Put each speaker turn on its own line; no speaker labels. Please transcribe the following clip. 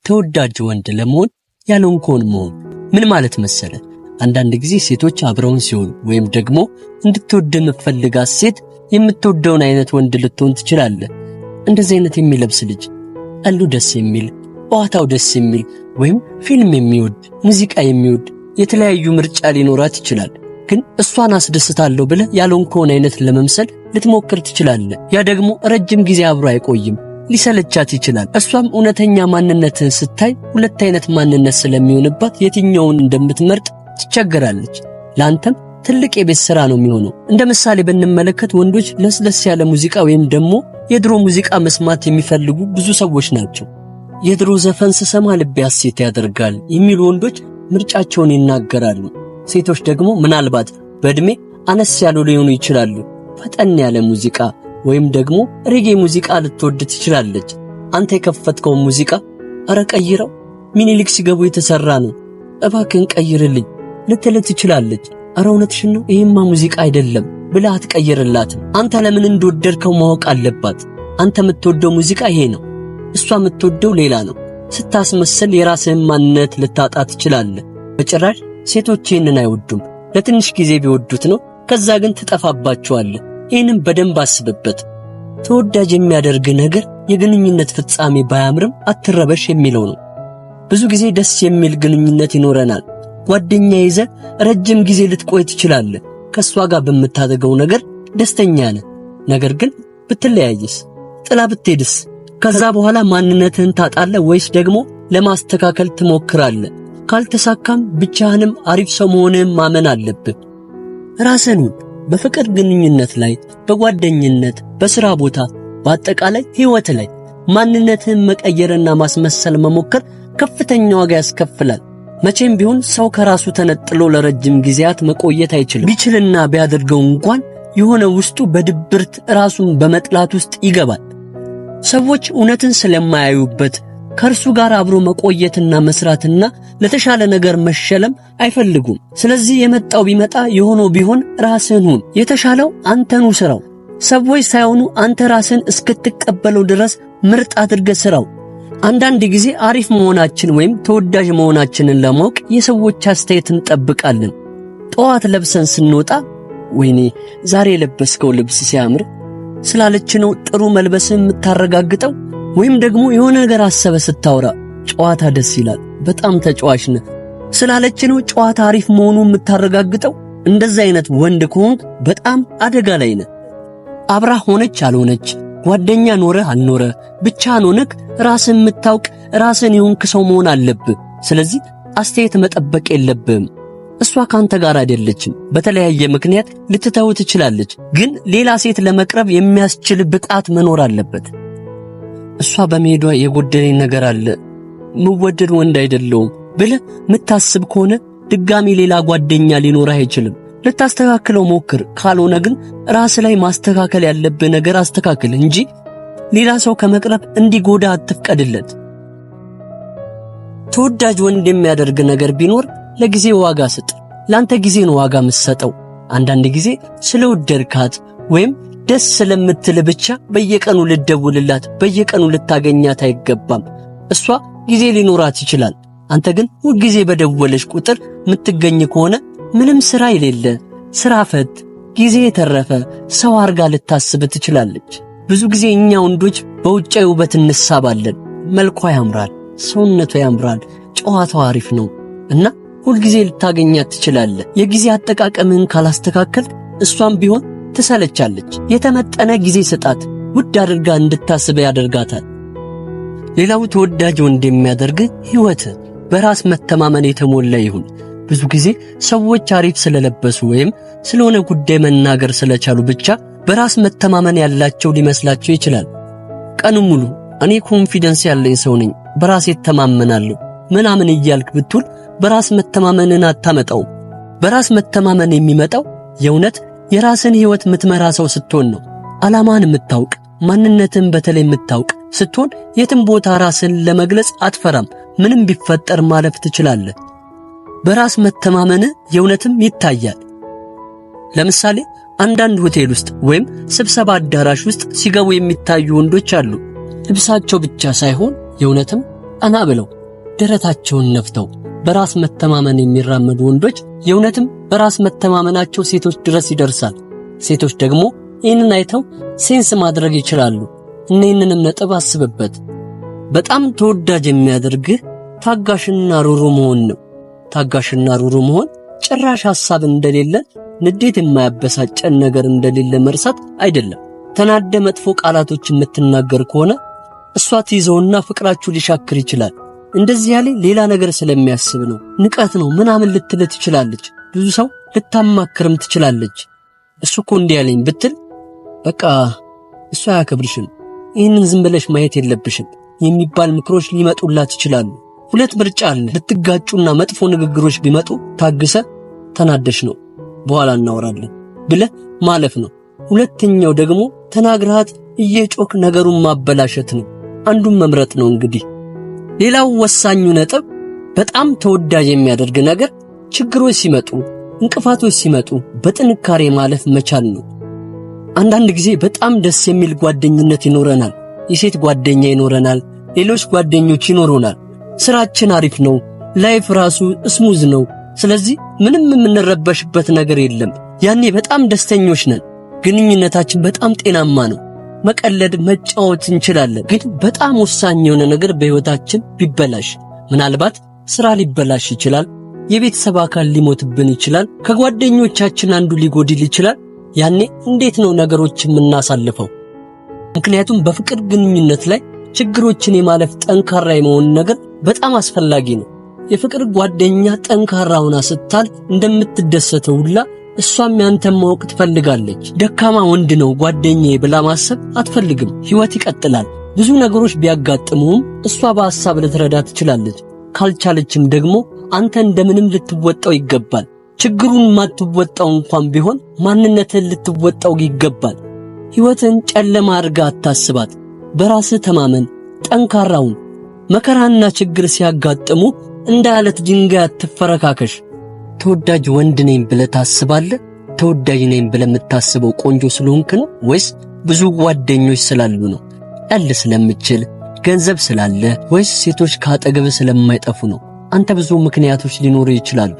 ተወዳጅ ወንድ ለመሆን ያልሆንከውን መሆን ምን ማለት መሰለ? አንዳንድ ጊዜ ሴቶች አብረውን ሲሆኑ ወይም ደግሞ እንድትወድ የምትፈልጋት ሴት የምትወደውን አይነት ወንድ ልትሆን ትችላለህ። እንደዚህ አይነት የሚለብስ ልጅ ቀሉ ደስ የሚል፣ ጨዋታው ደስ የሚል ወይም ፊልም የሚወድ፣ ሙዚቃ የሚወድ የተለያዩ ምርጫ ሊኖራት ይችላል። ግን እሷን አስደስታለሁ ብለህ ያልሆንከውን አይነት ለመምሰል ልትሞክር ትችላለህ። ያ ደግሞ ረጅም ጊዜ አብሮ አይቆይም፣ ሊሰለቻት ይችላል። እሷም እውነተኛ ማንነትህን ስታይ ሁለት አይነት ማንነት ስለሚሆንባት የትኛውን እንደምትመርጥ ትቸገራለች። ለአንተም ትልቅ የቤት ሥራ ነው የሚሆነው። እንደ ምሳሌ ብንመለከት ወንዶች ለስለስ ያለ ሙዚቃ ወይም ደግሞ የድሮ ሙዚቃ መስማት የሚፈልጉ ብዙ ሰዎች ናቸው። የድሮ ዘፈን ስሰማ ልቤ ሐሴት ያደርጋል የሚሉ ወንዶች ምርጫቸውን ይናገራሉ። ሴቶች ደግሞ ምናልባት በእድሜ አነስ ያሉ ሊሆኑ ይችላሉ። ፈጠን ያለ ሙዚቃ ወይም ደግሞ ሬጌ ሙዚቃ ልትወድ ትችላለች። አንተ የከፈትከው ሙዚቃ አረ ቀይረው፣ ሚኒሊክ ሲገቡ የተሰራ ነው፣ እባክህን ቀይርልኝ ልትል ትችላለች። አረ እውነትሽን ነው፣ ይሄማ ሙዚቃ አይደለም ብለህ አትቀይርላትም። አንተ ለምን እንደወደድከው ማወቅ አለባት። አንተ የምትወደው ሙዚቃ ይሄ ነው፣ እሷ የምትወደው ሌላ ነው። ስታስመስል የራስህን ማንነት ልታጣ ትችላለህ። በጭራሽ ሴቶች ይህንን አይወዱም። ለትንሽ ጊዜ ቢወዱት ነው፣ ከዛ ግን ትጠፋባቸዋለህ። ይህንም በደንብ አስብበት። ተወዳጅ የሚያደርግ ነገር የግንኙነት ፍጻሜ ባያምርም አትረበሽ የሚለው ነው። ብዙ ጊዜ ደስ የሚል ግንኙነት ይኖረናል። ጓደኛ ይዘህ ረጅም ጊዜ ልትቆይ ትችላለህ። ከሷ ጋር በምታደርገው ነገር ደስተኛ ነህ። ነገር ግን ብትለያይስ? ጥላ ብትሄድስ? ከዛ በኋላ ማንነትህን ታጣለህ ወይስ ደግሞ ለማስተካከል ትሞክራለህ? ካልተሳካም ብቻህንም አሪፍ ሰው መሆንህን ማመን አለብህ። ራስህን በፍቅር ግንኙነት ላይ፣ በጓደኝነት፣ በሥራ ቦታ፣ በአጠቃላይ ሕይወት ላይ ማንነትህን መቀየርና ማስመሰል መሞከር ከፍተኛ ዋጋ ያስከፍላል። መቼም ቢሆን ሰው ከራሱ ተነጥሎ ለረጅም ጊዜያት መቆየት አይችልም። ቢችልና ቢያደርገው እንኳን የሆነ ውስጡ በድብርት ራሱን በመጥላት ውስጥ ይገባል። ሰዎች እውነትን ስለማያዩበት ከእርሱ ጋር አብሮ መቆየትና መስራትና ለተሻለ ነገር መሸለም አይፈልጉም። ስለዚህ የመጣው ቢመጣ የሆነው ቢሆን ራስህን ሁን። የተሻለው አንተኑ ስራው። ሰዎች ሳይሆኑ አንተ ራስህን እስክትቀበለው ድረስ ምርጥ አድርገህ ስራው። አንዳንድ ጊዜ አሪፍ መሆናችን ወይም ተወዳጅ መሆናችንን ለማወቅ የሰዎች አስተያየት እንጠብቃለን። ጠዋት ለብሰን ስንወጣ ወይኔ ዛሬ የለበስከው ልብስ ሲያምር ስላለች ነው ጥሩ መልበስን የምታረጋግጠው? ወይም ደግሞ የሆነ ነገር አሰበ ስታወራ ጨዋታ ደስ ይላል፣ በጣም ተጫዋች ነህ ስላለች ነው ጨዋታ አሪፍ መሆኑን የምታረጋግጠው? እንደዛ አይነት ወንድ ከሆንክ በጣም አደጋ ላይ ነህ። አብራ ሆነች አልሆነች፣ ጓደኛ ኖረህ አልኖረህ፣ ብቻህን ሆነህ ራስን የምታውቅ ራስን የሆንክ ሰው መሆን አለብህ። ስለዚህ አስተያየት መጠበቅ የለብህም። እሷ ካንተ ጋር አይደለችም። በተለያየ ምክንያት ልትተው ትችላለች፣ ግን ሌላ ሴት ለመቅረብ የሚያስችል ብቃት መኖር አለበት። እሷ በመሄዷ የጎደለኝ ነገር አለ፣ ምወደድ ወንድ አይደለሁም ብለህ ምታስብ ከሆነ ድጋሚ ሌላ ጓደኛ ሊኖርህ አይችልም። ልታስተካክለው ሞክር። ካልሆነ ግን ራስ ላይ ማስተካከል ያለብህ ነገር አስተካክል እንጂ ሌላ ሰው ከመቅረብ እንዲጎዳ አትፍቀድለት። ተወዳጅ ወንድ የሚያደርግ ነገር ቢኖር ለጊዜ ዋጋ ስጥ። ላንተ ጊዜ ነው ዋጋ የምትሰጠው። አንዳንድ ጊዜ ስለወደድካት ወይም ደስ ስለምትል ብቻ በየቀኑ ልደውልላት፣ በየቀኑ ልታገኛት አይገባም። እሷ ጊዜ ሊኖራት ይችላል። አንተ ግን ሁል ጊዜ በደወለሽ ቁጥር የምትገኝ ከሆነ ምንም ስራ የሌለ ስራ ፈት ጊዜ የተረፈ ሰው አርጋ ልታስብ ትችላለች። ብዙ ጊዜ እኛ ወንዶች በውጫዊ ውበት እንሳባለን። መልኳ ያምራል፣ ሰውነቷ ያምራል፣ ጨዋታው አሪፍ ነው እና ሁል ጊዜ ልታገኛት ትችላለህ። የጊዜ አጠቃቀምህን ካላስተካከል እሷም ቢሆን ትሰለቻለች። የተመጠነ ጊዜ ስጣት። ውድ አድርጋ እንድታስብ ያደርጋታል። ሌላው ተወዳጅ ወንድ የሚያደርግ ሕይወት በራስ መተማመን የተሞላ ይሁን። ብዙ ጊዜ ሰዎች አሪፍ ስለለበሱ ወይም ስለሆነ ጉዳይ መናገር ስለቻሉ ብቻ በራስ መተማመን ያላቸው ሊመስላቸው ይችላል። ቀኑ ሙሉ እኔ ኮንፊደንስ ያለኝ ሰው ነኝ፣ በራስ እተማመናለሁ ምናምን እያልክ ብትል በራስ መተማመንን አታመጣው። በራስ መተማመን የሚመጣው የእውነት የራስን ሕይወት የምትመራ ሰው ስትሆን ነው። ዓላማን የምታውቅ፣ ማንነትን በተለይ የምታውቅ ስትሆን የትም ቦታ ራስን ለመግለጽ አትፈራም። ምንም ቢፈጠር ማለፍ ትችላለህ። በራስ መተማመን የእውነትም ይታያል። ለምሳሌ አንዳንድ ሆቴል ውስጥ ወይም ስብሰባ አዳራሽ ውስጥ ሲገቡ የሚታዩ ወንዶች አሉ። ልብሳቸው ብቻ ሳይሆን የእውነትም ቀና ብለው ደረታቸውን ነፍተው በራስ መተማመን የሚራመዱ ወንዶች የእውነትም በራስ መተማመናቸው ሴቶች ድረስ ይደርሳል። ሴቶች ደግሞ ይህንን አይተው ሴንስ ማድረግ ይችላሉ። እነዚህንም ነጥብ አስብበት። በጣም ተወዳጅ የሚያደርግህ ታጋሽና ሩሩ መሆን ነው። ታጋሽና ሩሩ መሆን ጭራሽ ሐሳብ እንደሌለ፣ ንዴት የማያበሳጨን ነገር እንደሌለ መርሳት አይደለም። ተናደ መጥፎ ቃላቶች የምትናገር ከሆነ እሷ ትይዘውና ፍቅራችሁ ሊሻክር ይችላል። እንደዚህ ያለ ሌላ ነገር ስለሚያስብ ነው፣ ንቀት ነው ምናምን ልትል ትችላለች። ብዙ ሰው ልታማክርም ትችላለች። እሱ እኮ እንዲህ ያለኝ ብትል በቃ እሱ አያከብርሽም፣ ይህንን ዝም ብለሽ ማየት የለብሽም የሚባል ምክሮች ሊመጡላት ይችላሉ። ሁለት ምርጫ አለ። ልትጋጩና መጥፎ ንግግሮች ቢመጡ ታግሰ ተናደሽ ነው በኋላ እናወራለን ብለህ ማለፍ ነው። ሁለተኛው ደግሞ ተናግራት እየጮክ ነገሩን ማበላሸት ነው። አንዱን መምረጥ ነው። እንግዲህ ሌላው ወሳኙ ነጥብ በጣም ተወዳጅ የሚያደርግ ነገር ችግሮች ሲመጡ፣ እንቅፋቶች ሲመጡ በጥንካሬ ማለፍ መቻል ነው። አንዳንድ ጊዜ በጣም ደስ የሚል ጓደኝነት ይኖረናል። የሴት ጓደኛ ይኖረናል፣ ሌሎች ጓደኞች ይኖሩናል። ስራችን አሪፍ ነው፣ ላይፍ ራሱ ስሙዝ ነው። ስለዚህ ምንም የምንረበሽበት ነገር የለም። ያኔ በጣም ደስተኞች ነን። ግንኙነታችን በጣም ጤናማ ነው። መቀለድ መጫወት እንችላለን። ግን በጣም ወሳኝ የሆነ ነገር በህይወታችን ቢበላሽ፣ ምናልባት ስራ ሊበላሽ ይችላል፣ የቤተሰብ አካል ሊሞትብን ይችላል፣ ከጓደኞቻችን አንዱ ሊጎድል ይችላል። ያኔ እንዴት ነው ነገሮችን የምናሳልፈው? ምክንያቱም በፍቅር ግንኙነት ላይ ችግሮችን የማለፍ ጠንካራ የመሆን ነገር በጣም አስፈላጊ ነው። የፍቅር ጓደኛ ጠንካራ ሆና ስታል እንደምትደሰተው ሁላ እሷም ያንተን ማወቅ ትፈልጋለች። ደካማ ወንድ ነው ጓደኛዬ ብላ ማሰብ አትፈልግም። ህይወት ይቀጥላል። ብዙ ነገሮች ቢያጋጥሙም እሷ በሐሳብ ልትረዳ ትችላለች። ካልቻለችም ደግሞ አንተ እንደምንም ልትወጣው ይገባል። ችግሩን ማትወጣው እንኳን ቢሆን ማንነትን ልትወጣው ይገባል። ህይወትን ጨለማ አድርጋ አታስባት። በራስህ ተማመን፣ ጠንካራውን። መከራና ችግር ሲያጋጥሙ እንደ አለት ድንጋይ አትፈረካከሽ። ተወዳጅ ወንድ ነኝ ብለህ ታስባለህ? ተወዳጅ ነኝ ብለህ የምታስበው ቆንጆ ስለሆንክ ነው ወይስ ብዙ ጓደኞች ስላሉ ነው? ቀል ስለምችል፣ ገንዘብ ስላለ ወይስ ሴቶች ካጠገብ ስለማይጠፉ ነው? አንተ ብዙ ምክንያቶች ሊኖሩ ይችላሉ።